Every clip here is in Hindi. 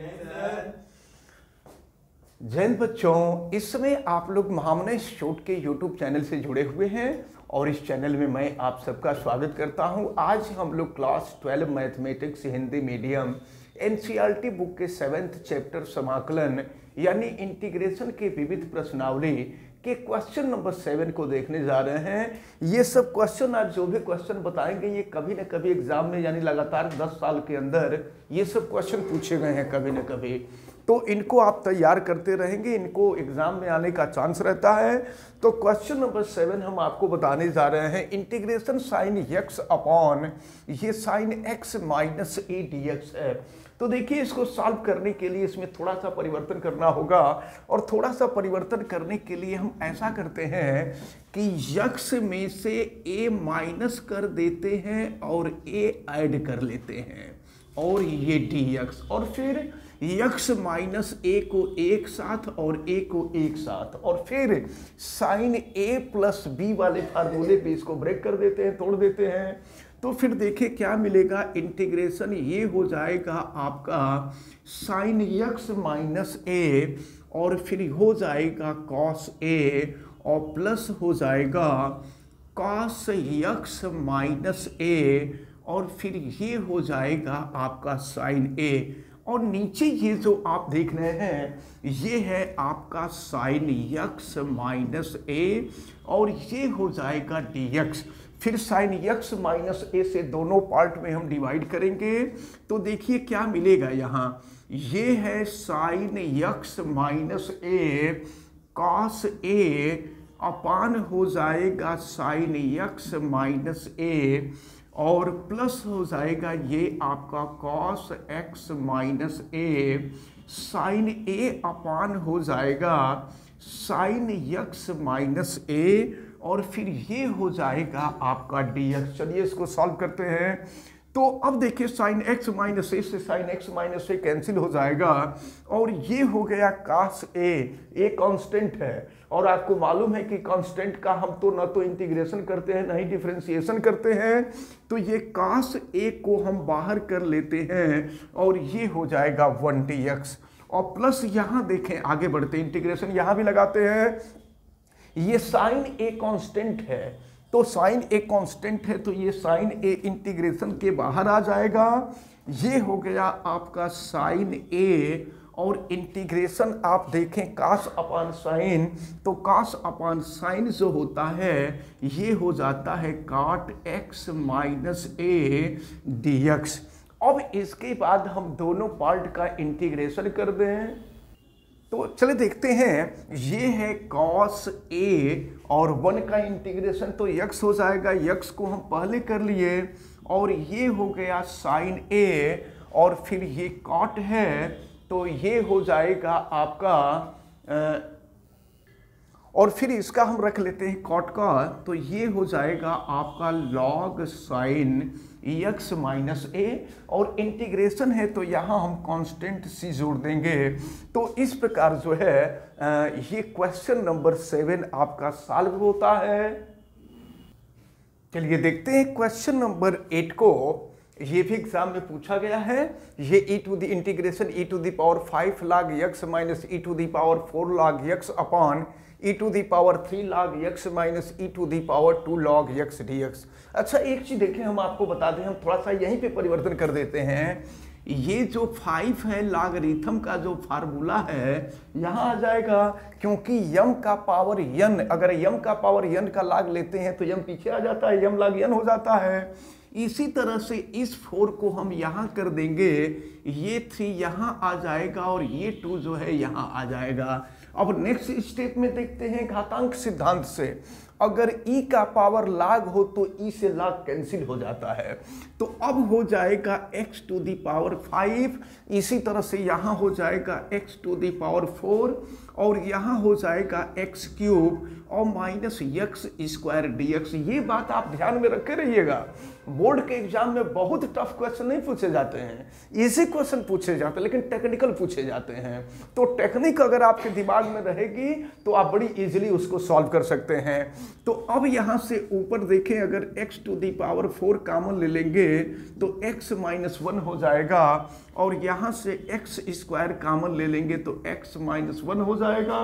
जय हिंद बच्चों, इस समय आप लोग महामना इंस्टीट्यूट के YouTube चैनल से जुड़े हुए हैं और इस चैनल में मैं आप सबका स्वागत करता हूं। आज हम लोग class 12 mathematics Hindi medium NCERT book के 7th चैप्टर समाकलन यानी इंटीग्रेशन के विविध प्रश्नावली के क्वेश्चन नंबर 7 को देखने जा रहे हैं। ये सब क्वेश्चन, आज जो भी क्वेश्चन बताएंगे ये कभी न कभी एग्जाम में यानी लगातार 10 साल के अंदर ये सब क्वेश्चन पूछे गए हैं कभी न कभी, तो इनको आप तैयार करते रहेंगे, इनको एग्जाम में आने का चांस रहता है। तो क्वेश्चन नंबर 7 हम आपको बताने जा रहे हैं, इंटीग्रेशन साइन x अपॉन ये sin x minus a dx है। तो देखिए, इसको सॉल्व करने के लिए इसमें थोड़ा सा परिवर्तन करना होगा और थोड़ा सा परिवर्तन करने के लिए हम ऐसा करते हैं कि x में से a माइनस कर देते हैं और a ऐड कर लेते हैं और ये dx, और फिर x माइनस a को एक साथ और a को एक साथ, और फिर साइन a प्लस b वाले फार्मूले पे इसको ब्रेक कर देते हैं, तोड़ देते हैं। तो फिर देखिए क्या मिलेगा, इंटीग्रेशन ये हो जाएगा आपका साइन x माइनस a और फिर हो जाएगा cos a और प्लस हो जाएगा cos x माइनस a और फिर ये हो जाएगा आपका साइन a, और नीचे ये जो आप देख रहे हैं ये है आपका साइन x माइनस a और ये हो जाएगा dx। फिर साइन x माइनस a से दोनों पार्ट में हम डिवाइड करेंगे तो देखिए क्या मिलेगा, यहाँ ये है sin x minus a cos a upon हो जाएगा साइन x माइनस a और प्लस हो जाएगा ये आपका cos x minus a sign a upon हो जाएगा साइन x माइनस a और फिर ये हो जाएगा आपका dx। चलिए इसको सॉल्व करते हैं। तो अब देखिए साइन x माइनस a से sin x minus a cancel हो जाएगा और ये हो गया cos a कांस्टेंट है और आपको मालूम है कि कांस्टेंट का हम तो न तो इंटीग्रेशन करते हैं न ही डिफरेंशिएशन करते हैं, तो ये cos a को हम बाहर कर लेते हैं और ये हो जाएगा 1 dx और प्लस यहाँ देखें, आगे बढ़ते इंटीग्रेशन यहाँ भी लगाते हैं। ये साइन a कांस्टेंट है, तो साइन a कांस्टेंट है तो ये साइन a इंटीग्रेशन के बाहर आ जाएगा। ये हो गया आपका साइन a और इंटीग्रेशन आप देखें cos अपान साइन, तो cos अपान साइन जो होता है ये हो जाता है cot x minus a dx। अब इसके बाद हम दोनों पार्ट का इंटीग्रेशन कर दें तो चले देखते हैं। ये है cos a और 1 का इंटीग्रेशन तो x हो जाएगा, x को हम पहले कर लिए और ये हो गया sin a और फिर ये cot है तो ये हो जाएगा आपका और फिर इसका हम रख लेते हैं cot का, तो ये हो जाएगा आपका log sin x minus a और इंटीग्रेशन है तो यहाँ हम कांस्टेंट c जोड़ देंगे। तो इस प्रकार जो है ये क्वेश्चन नंबर 7 आपका सॉल्व होता है। चलिए देखते हैं क्वेश्चन नंबर 8 को, ये भी एग्जाम में पूछा गया है। ये e to the integration e to the power 5 log x minus e to the power 4 log x upon e to the power 3 log x minus e to the power 2 log x dx। अच्छा एक चीज देखें, हम आपको बता दें, हम थोड़ा सा यहीं पे परिवर्तन कर देते हैं। ये जो 5 है लॉगरिथम का जो फार्मूला है यहाँ आ जाएगा, क्योंकि m का पावर n, अगर m का पावर n का log लेते हैं तो m पीछे आ जाता है, m log n हो जाता है। इसी तरह से इस 4 को हम यहाँ कर देंगे, ये 3 यहाँ आ जाएगा और ये 2 जो है यहाँ आ जाएगा। अब नेक्स्ट स्टेप में देखते हैं घातांक सिद्धांत से, अगर e का पावर log हो तो e से log कैंसिल हो जाता है, तो अब हो जाएगा x टू दी पावर 5, इसी तरह से यहाँ हो जाएगा x टू दी पावर 4 और यहाँ हो जाएगा x क्यूब और माइनस x स्क्वायर dx। ये बात आप ध्यान में रखे रहिएगा, बोर्ड के एग्जाम में बहुत टफ क्वेश्चन नहीं पूछे जाते हैं, इजी क्वेश्चन पूछे जाते हैं लेकिन टेक्निकल पूछे जाते हैं। तो टेक्निक अगर आपके दिमाग में रहेगी तो आप बड़ी इजीली उसको सॉल्व कर सकते हैं। तो अब यहाँ से ऊपर देखें, अगर x to the power 4 common ले लेंगे तो x माइनस 1 हो जाएगा और यहाँ से एक्स स्क्वायर कॉमन ले लेंगे तो x माइनस 1 हो जाएगा।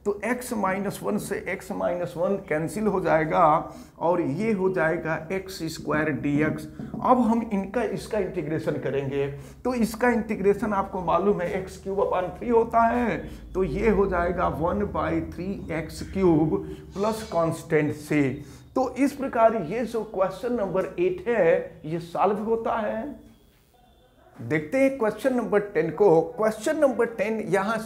तो x माइनस 1 से x माइनस 1 कैंसिल हो जाएगा और ये हो जाएगा एक्स स्क्वायर डी एक्स। अब हम इसका इंटीग्रेशन करेंगे तो इसका इंटीग्रेशन आपको मालूम है एक्स क्यूब अपान 3 होता है, तो ये हो जाएगा 1/3 एक्स क्यूब प्लस कांस्टेंट से। तो इस प्रकार ये जो क्वेश्चन नंबर 8 है ये सॉल्व होता है। देखते हैं क्वेश्चन नंबर 10 को। क्वेश्चन नंबर 10 यहाँ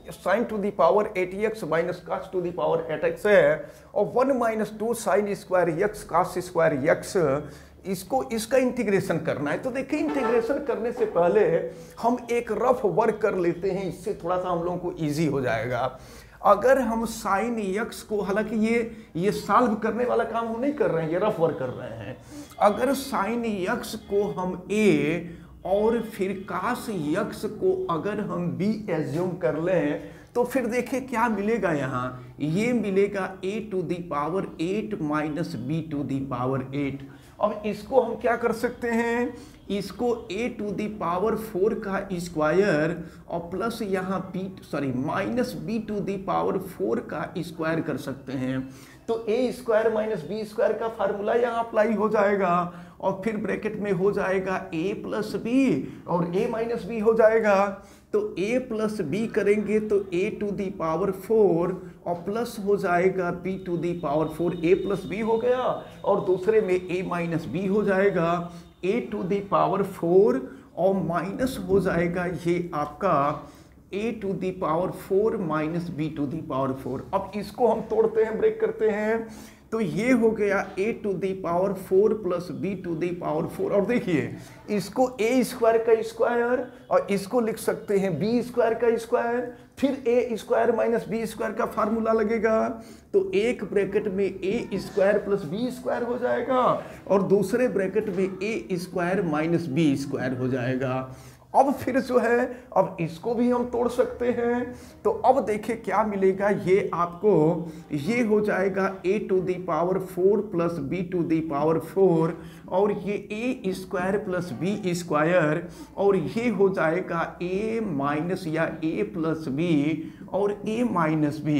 sign to the power 8x minus cos two the power 8x है और 1 minus 2 sine square x cos square x, इसका इंटीग्रेशन करना है। तो देखिए इंटीग्रेशन करने से पहले हम एक रफ वर्क कर लेते हैं, इससे थोड़ा सा हम लोगों को इजी हो जाएगा। अगर हम साइन x को, हालांकि ये सॉल्व करने वाला काम हम नहीं कर रहे हैं, ये रफ वर्क कर रहे हैं। अगर साइन x को हम a और फिर कास x को अगर हम b एज्यूम कर लें तो फिर देखिए क्या मिलेगा। यहाँ ये मिलेगा a to the power 8 minus b to the power 8। अब इसको हम क्या कर सकते हैं, इसको a टू दी पावर 4 का स्क्वायर और प्लस यहाँ minus b to the power 4 का स्क्वायर कर सकते हैं। तो a square minus B square का फार्मूला यहाँ अप्लाई हो जाएगा और फिर ब्रैकेट में हो जाएगा a प्लस बी और a माइनस बी हो जाएगा। तो a प्लस बी करेंगे तो a टू दी पावर 4 और प्लस हो जाएगा b to the power 4, a plus B हो गया और दूसरे में a माइनस बी हो जाएगा, a टू दी पावर 4 और माइनस हो जाएगा ये आपका a to the power 4 minus b to the power 4। अब इसको हम तोड़ते हैं, ब्रेक करते हैं, तो ये हो गया a to the power 4 plus b to the power 4। और देखिए इसको a स्क्वायर का स्क्वायर और इसको लिख सकते हैं b स्क्वायर का स्क्वायर, फिर a square minus b square का फार्मूला लगेगा। तो एक ब्रैकेट में a square plus b square हो जाएगा और दूसरे ब्रैकेट में a square minus b square हो जाएगा। अब फिर जो है अब इसको भी हम तोड़ सकते हैं। तो अब देखिए क्या मिलेगा, ये आपको ये हो जाएगा a to the power 4 plus b to the power 4 और ये a square plus b square और ये हो जाएगा a माइनस या a प्लस b और a माइनस b।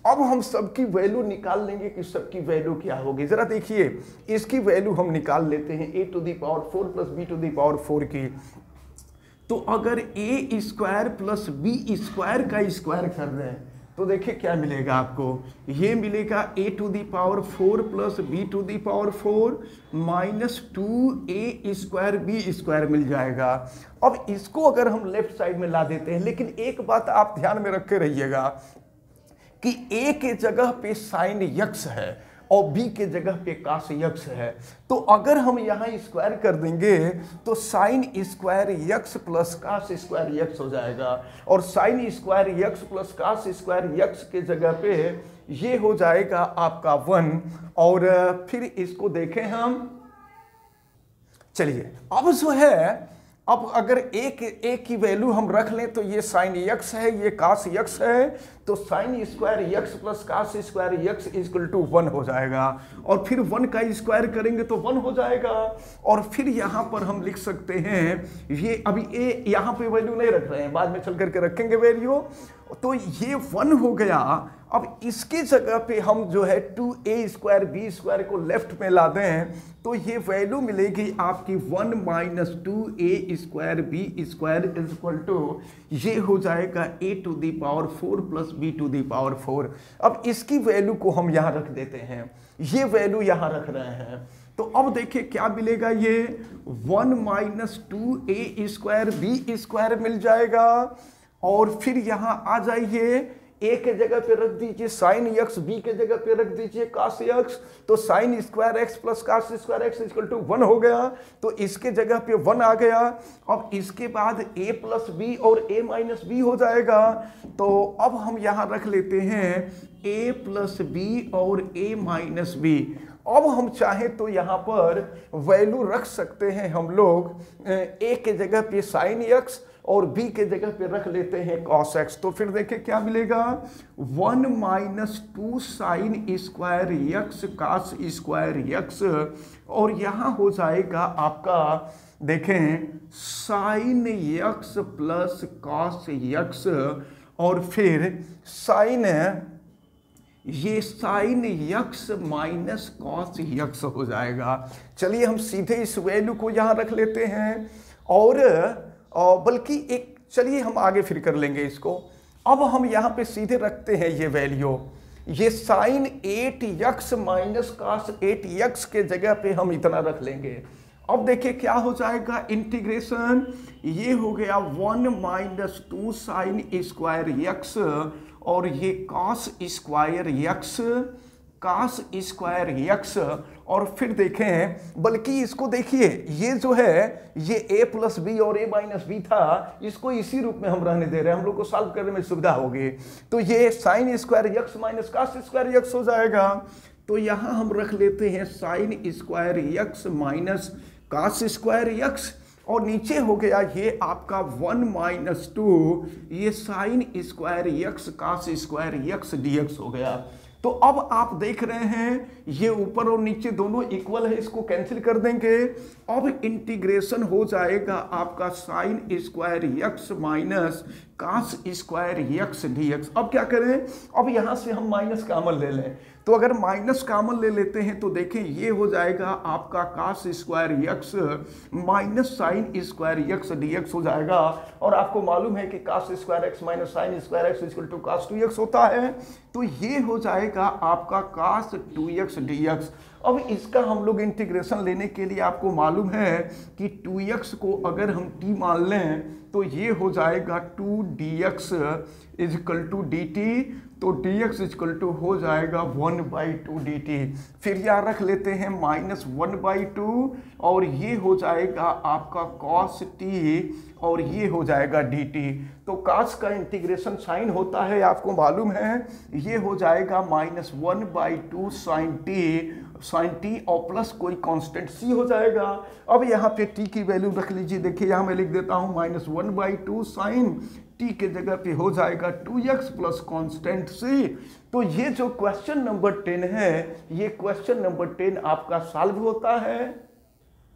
अब हम सबकी वैल्यू निकाल लेंगे कि सबकी वैल्यू क्या होगी। जरा देखिए इसकी वैल्यू हम निकाल लेते हैं a to the power 4 plus b to the power 4 की। तो अगर a square plus b square का स्क्वायर कर रहे हैं तो देखिए क्या मिलेगा आपको, ये मिलेगा a to the power 4 plus b to the power 4 minus 2a square b square मिल जाएगा। अब इसको अगर हम लेफ्ट साइड में ला देते हैं, लेकिन एक बात आप ध्यान में रख के रहिएगा कि a के जगह पे साइन x है और b के जगह पे कास x है। तो अगर हम यहाँ स्क्वायर कर देंगे तो sine square x plus cos square x हो जाएगा और sine square x plus cos square x के जगह पे ये हो जाएगा आपका 1। और फिर इसको देखें हम, चलिए अब जो है अब अगर a की वैल्यू हम रख लें तो ये साइन x है, ये कास x है, तो sine square x plus cos square x equal to 1 हो जाएगा और फिर 1 का स्क्वायर करेंगे तो 1 हो जाएगा। और फिर यहाँ पर हम लिख सकते हैं, ये अभी a यहाँ पे वैल्यू नहीं रख रहे हैं, बाद में चल करके रखेंगे वैल्यू, तो ये 1 हो गया। अब इसकी जगह पे हम जो है 2a स्क्वायर b स्क्वायर को लेफ्ट में ला दें तो ये वैल्यू मिलेगी आपकी 1 minus 2a square b square is equal to ये हो जाएगा a to the power 4 plus b to the power 4। अब इसकी वैल्यू को हम यहाँ रख देते हैं, ये वैल्यू यहाँ रख रहे हैं। तो अब देखिए क्या मिलेगा, ये 1 minus 2a square b square मिल जाएगा और फिर यहाँ आ जाइए a के जगह पे रख दीजिए साइन x, b के जगह पे रख दीजिए कास x, तो sine square x plus cos square x equal to 1 हो गया, तो इसके जगह पे 1 आ गया। अब इसके बाद a प्लस बी और a माइनस बी हो जाएगा। तो अब हम यहाँ रख लेते हैं a प्लस बी और a माइनस बी। अब हम चाहें तो यहाँ पर वैल्यू रख सकते हैं हम लोग a के जगह पे साइन x और b के जगह पे रख लेते हैं cos x। तो फिर देखिए क्या मिलेगा, 1 minus 2 sine square x cos square x, और यहाँ हो जाएगा आपका देखें sine x plus cos x, और फिर साइन ये sine x minus cos x हो जाएगा। चलिए हम सीधे इस वैल्यू को यहाँ रख लेते हैं, और बल्कि एक चलिए हम आगे फिर कर लेंगे इसको। अब हम यहाँ पे सीधे रखते हैं ये वैल्यू, ये sign 8x minus cos 8x के जगह पे हम इतना रख लेंगे। अब देखिए क्या हो जाएगा, इंटीग्रेशन ये हो गया 1 माइनस 2 साइन स्क्वायर यक्स, और ये cos square x cos square x, और फिर देखें बल्कि इसको देखिए ये जो है ये a प्लस बी और a माइनस बी था, इसको इसी रूप में हम रहने दे रहे हैं, हम लोग को सॉल्व करने में सुविधा होगी। तो ये sign square x minus cos square x हो जाएगा। तो यहाँ हम रख लेते हैं sign square x minus cos square x, और नीचे हो गया ये आपका 1 माइनस 2 ये sign square x cos square x dx हो गया। तो अब आप देख रहे हैं ये ऊपर और नीचे दोनों इक्वल है, इसको कैंसिल कर देंगे। अब इंटीग्रेशन हो जाएगा आपका sign square x minus cos square x dx। अब क्या करें, अब यहां से हम माइनस कॉमन ले लें, तो अगर माइनस कॉमन ले लेते हैं तो देखें ये हो जाएगा आपका cos square x minus sine square x dx हो जाएगा। और आपको मालूम है कि cos square x minus sine square x equal to cos 2x होता है, तो ये हो जाएगा आपका कॉस 2x dx। अब इसका हम लोग इंटीग्रेशन लेने के लिए आपको मालूम है कि 2x को अगर हम t मान लें तो ये हो जाएगा 2dx इजकल टू dt, तो dx इजकल टू हो जाएगा 1/2 dt। फिर यहाँ रख लेते हैं माइनस 1/2, और ये हो जाएगा आपका cos t, और ये हो जाएगा dt। तो cos का इंटीग्रेशन साइन होता है आपको मालूम है, ये हो जाएगा माइनस 1/2 साइन t और प्लस कोई कांस्टेंट c हो जाएगा। अब यहाँ पे t की वैल्यू रख लीजिए, देखिए यहाँ मैं लिख देता हूँ माइनस 1/2 साइन t के जगह पे हो जाएगा 2x प्लस कांस्टेंट c। तो ये जो क्वेश्चन नंबर 10 है, ये क्वेश्चन नंबर 10 आपका सॉल्व होता है।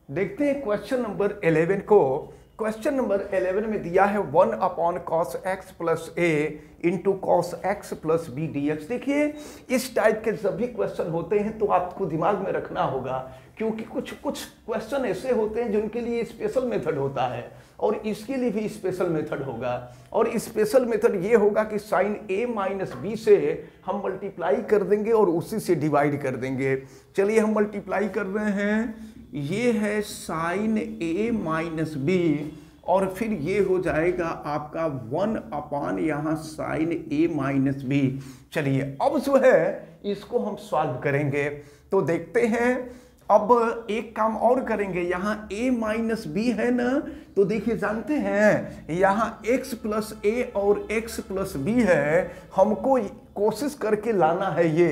देखते हैं क्वेश्चन नंबर 11 को। क्वेश्चन नंबर 11 में दिया है 1 upon cos x plus a into cos x plus b dx। देखिए इस टाइप के जब भी क्वेश्चन होते हैं तो आपको दिमाग में रखना होगा, क्योंकि कुछ क्वेश्चन ऐसे होते हैं जिनके लिए स्पेशल मेथड होता है, और इसके लिए भी स्पेशल मेथड होगा। और स्पेशल मेथड ये होगा कि साइन a माइनस बी से हम मल्टीप्लाई कर देंगे और उसी से डिवाइड कर देंगे। चलिए हम मल्टीप्लाई कर रहे हैं, ये है साइन a माइनस बी, और फिर ये हो जाएगा आपका 1 अपान यहाँ साइन a माइनस बी। चलिए अब जो है इसको हम सॉल्व करेंगे, तो देखते हैं। अब एक काम और करेंगे, यहाँ a माइनस बी है ना, तो देखिए जानते हैं यहाँ x प्लस a और x प्लस b है, हमको कोशिश करके लाना है ये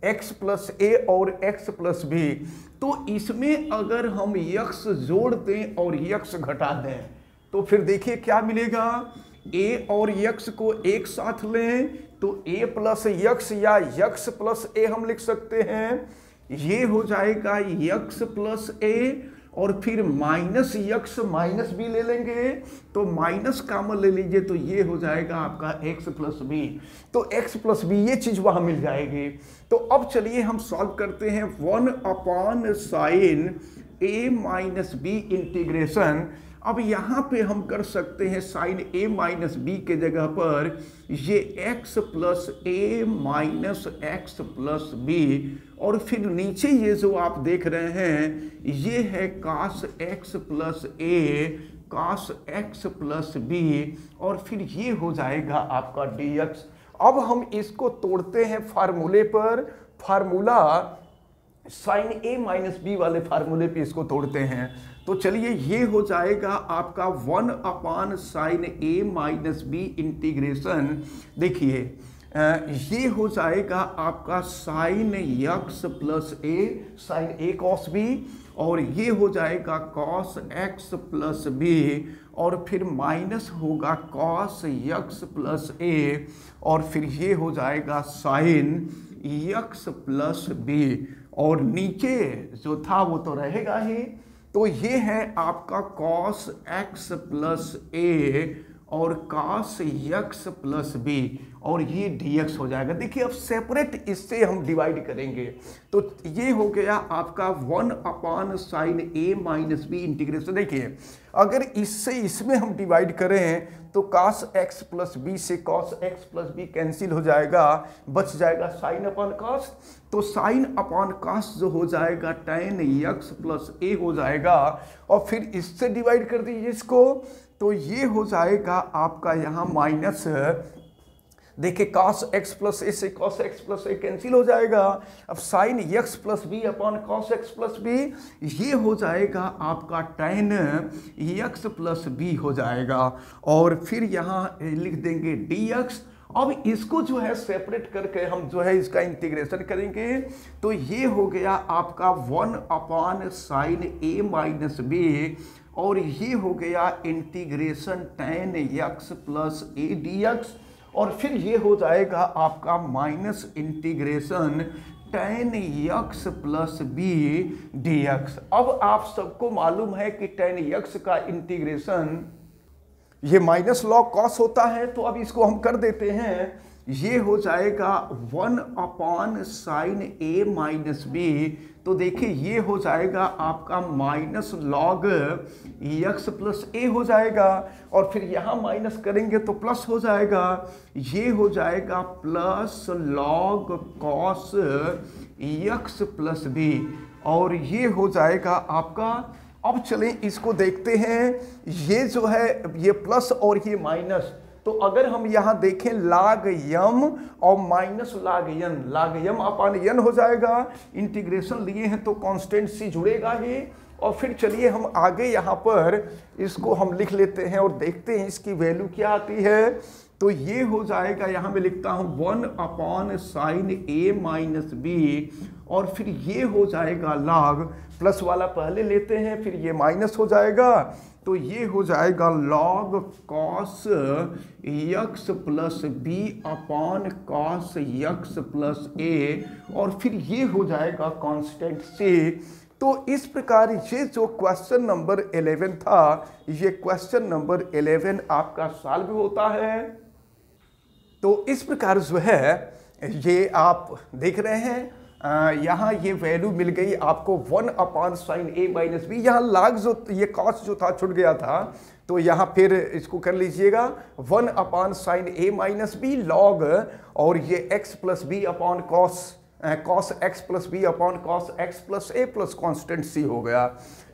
x प्लस a और x प्लस b। तो इसमें अगर हम x जोड़ दें और x घटा दें तो फिर देखिए क्या मिलेगा, a और x को एक साथ लें तो a प्लस x या x प्लस a हम लिख सकते हैं, ये हो जाएगा x प्लस a, और फिर माइनस x माइनस b ले लेंगे तो माइनस कॉमन ले लीजिए तो ये हो जाएगा आपका x प्लस b। तो x प्लस b ये चीज वहां मिल जाएगी। तो अब चलिए हम सॉल्व करते हैं 1 upon sine a minus b integration. अब यहाँ पे हम कर सकते हैं साइन a माइनस बी के जगह पर ये x plus a minus x plus B, और फिर नीचे ये जो आप देख रहे हैं ये है cos x plus a cos x plus b, और फिर ये हो जाएगा आपका dx। अब हम इसको तोड़ते हैं फार्मूले पर, formula sine a minus b वाले फार्मूले पे इसको तोड़ते हैं। तो चलिए ये हो जाएगा आपका 1 upon sine a minus b integration. देखिए ये हो जाएगा आपका sine x plus a sign a cos b, और ये हो जाएगा cos x प्लस बी, और फिर माइनस होगा cos x प्लस ए, और फिर ये हो जाएगा sin x प्लस बी, और नीचे जो था वो तो रहेगा ही। तो ये है आपका cos x प्लस ए और cos x प्लस बी, और ये dx हो जाएगा। देखिए अब सेपरेट इससे हम डिवाइड करेंगे, तो ये हो गया आपका 1/sin a minus b integration. देखिए अगर इससे इसमें हम डिवाइड करें तो cos x प्लस बी से cos x plus b cancel हो जाएगा, बच जाएगा sin अपॉन cos। तो sin अपॉन cos जो हो जाएगा tan x प्लस a हो जाएगा, और फिर इससे डिवाइड कर दीजिए इसको, तो ये हो जाएगा आपका यहाँ माइनस, देखिए cos x प्लस ए से cos x plus a cancel हो जाएगा। अब sin x plus b upon cos x plus b, ये हो जाएगा आपका tan x प्लस बी हो जाएगा, और फिर यहाँ लिख देंगे dx। अब इसको जो है सेपरेट करके हम जो है इसका इंटीग्रेशन करेंगे, तो ये हो गया आपका 1/sin a माइनस बी, और ये हो गया integration tan x plus a dx, और फिर ये हो जाएगा आपका minus integration tan x plus b dx। अब आप सबको मालूम है कि tan x का इंटीग्रेशन ये माइनस log cos होता है, तो अब इसको हम कर देते हैं। ये हो जाएगा 1/sin a माइनस बी, तो देखिए ये हो जाएगा आपका minus log x plus a हो जाएगा, और फिर यहाँ माइनस करेंगे तो प्लस हो जाएगा, ये हो जाएगा plus log cos x plus b, और ये हो जाएगा आपका। अब चलें इसको देखते हैं, ये जो है ये प्लस और ये माइनस, तो अगर हम यहाँ देखें log m और minus log n, log m upon n हो जाएगा। इंटीग्रेशन लिए हैं तो कांस्टेंट सी जुड़ेगा ही। और फिर चलिए हम आगे यहाँ पर इसको हम लिख लेते हैं और देखते हैं इसकी वैल्यू क्या आती है। तो ये हो जाएगा, यहाँ मैं लिखता हूँ 1/sin a माइनस बी, और फिर ये हो जाएगा log, प्लस वाला पहले लेते हैं फिर ये माइनस हो जाएगा, तो ये हो जाएगा log cos x plus b upon cos x plus a, और फिर ये हो जाएगा कांस्टेंट से। तो इस प्रकार ये जो क्वेश्चन नंबर 11 था, ये क्वेश्चन नंबर 11 आपका सॉल्व होता है। तो इस प्रकार जो है ये आप देख रहे हैं, यहाँ ये वैल्यू मिल गई आपको 1/sin a माइनस बी। यहाँ log जो ये cos जो था छूट गया था, तो यहाँ फिर इसको कर लीजिएगा 1/sin a minus B log, और ये x plus b upon cos x plus b upon cos x plus a plus constant c हो गया।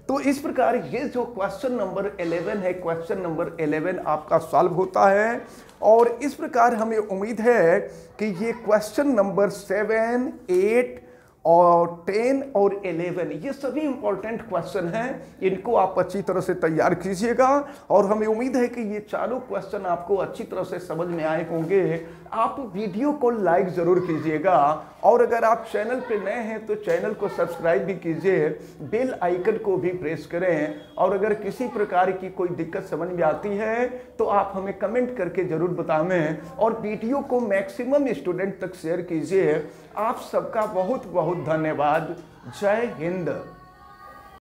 तो इस प्रकार ये जो क्वेश्चन नंबर 11 है, क्वेश्चन नंबर 11 आपका सॉल्व होता है। और इस प्रकार हमें उम्मीद है कि ये क्वेश्चन नंबर 7, 8 और 10 और 11 ये सभी इंपॉर्टेंट क्वेश्चन हैं, इनको आप अच्छी तरह से तैयार कीजिएगा। और हमें उम्मीद है कि ये चारों क्वेश्चन आपको अच्छी तरह से समझ में आए होंगे। आप वीडियो को लाइक ज़रूर कीजिएगा, और अगर आप चैनल पे नए हैं तो चैनल को सब्सक्राइब भी कीजिए, बेल आइकन को भी प्रेस करें। और अगर किसी प्रकार की कोई दिक्कत समझ में आती है तो आप हमें कमेंट करके ज़रूर बताएं, और वीडियो को मैक्सिमम स्टूडेंट तक शेयर कीजिए। आप सबका बहुत बहुत धन्यवाद। जय हिंद।